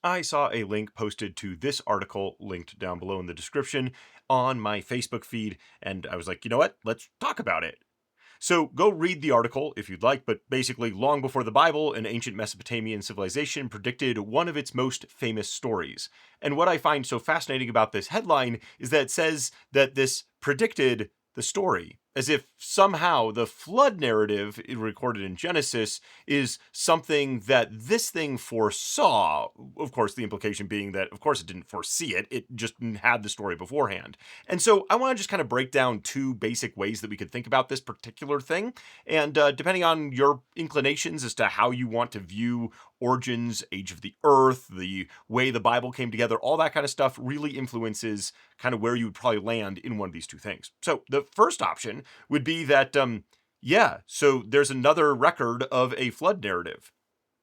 I saw a link posted to this article linked down below in the description on my Facebook feed, and I was like, you know what? Let's talk about it. So go read the article if you'd like, but basically, long before the Bible, an ancient Mesopotamian civilization predicted one of its most famous stories. And what I find so fascinating about this headline is that it says that this predicted the story, as if somehow the flood narrative recorded in Genesis is something that this thing foresaw. Of course, the implication being that, of course, it didn't foresee it, it just had the story beforehand. And so I want to just kind of break down two basic ways that we could think about this particular thing. And depending on your inclinations as to how you want to view origins, age of the earth, the way the Bible came together, all that kind of stuff really influences kind of where you would probably land in one of these two things. So the first option would be that, yeah, so there's another record of a flood narrative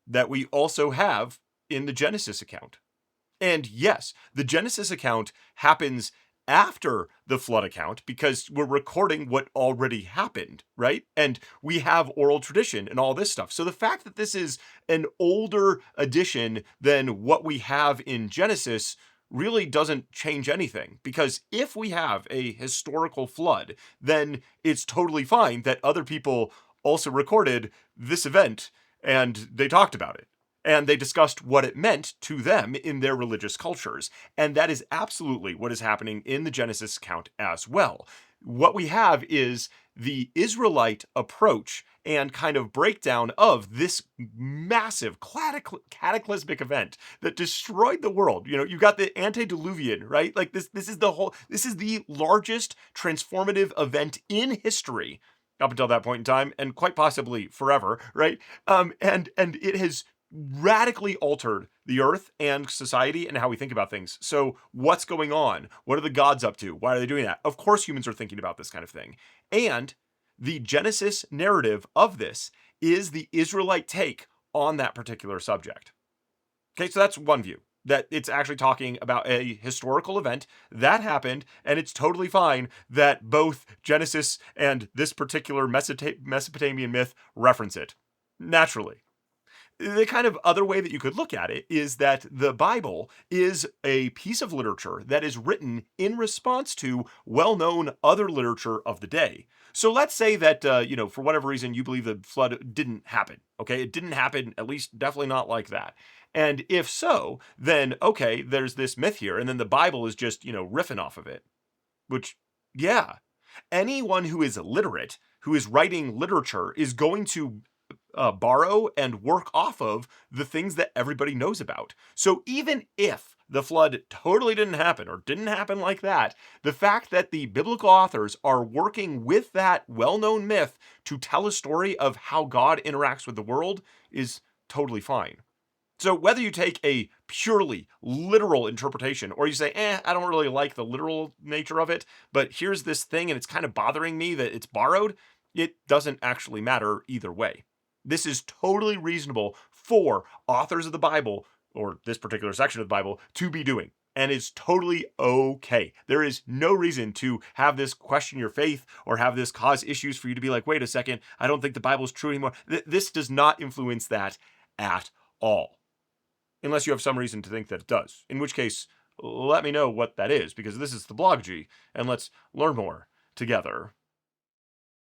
that we also have in the Genesis account. And yes, the Genesis account happens after the flood account because we're recording what already happened, right? And we have oral tradition and all this stuff. So the fact that this is an older edition than what we have in Genesis really doesn't change anything, because if we have a historical flood, then it's totally fine that other people also recorded this event and they talked about it and they discussed what it meant to them in their religious cultures. And that is absolutely what is happening in the Genesis account as well. What we have is the Israelite approach and kind of breakdown of this massive cataclysmic event that destroyed the world. You know, you've got the antediluvian, right? Like this is the largest transformative event in history up until that point in time, and quite possibly forever, right? And it has radically altered the earth and society and how we think about things. So what's going on? What are the gods up to? Why are they doing that? Of course humans are thinking about this kind of thing. And the Genesis narrative of this is the Israelite take on that particular subject. Okay, so that's one view, that it's actually talking about a historical event that happened, and it's totally fine that both Genesis and this particular Mesopotamian myth reference it. Naturally. The kind of other way that you could look at it is that the Bible is a piece of literature that is written in response to well-known other literature of the day. So let's say that, for whatever reason, you believe the flood didn't happen. Okay, it didn't happen, at least definitely not like that. And if so, then, okay, there's this myth here, and then the Bible is just, riffing off of it. Which, yeah, anyone who is literate, who is writing literature, is going to borrow and work off of the things that everybody knows about. So even if the flood totally didn't happen or didn't happen like that, the fact that the biblical authors are working with that well-known myth to tell a story of how God interacts with the world is totally fine. So whether you take a purely literal interpretation or you say, I don't really like the literal nature of it, but here's this thing and it's kind of bothering me that it's borrowed, it doesn't actually matter either way. This is totally reasonable for authors of the Bible, or this particular section of the Bible, to be doing. And it's totally okay. There is no reason to have this question your faith or have this cause issues for you to be like, wait a second, I don't think the Bible is true anymore. This does not influence that at all. Unless you have some reason to think that it does. In which case, let me know what that is, because this is the Blog G, and let's learn more together.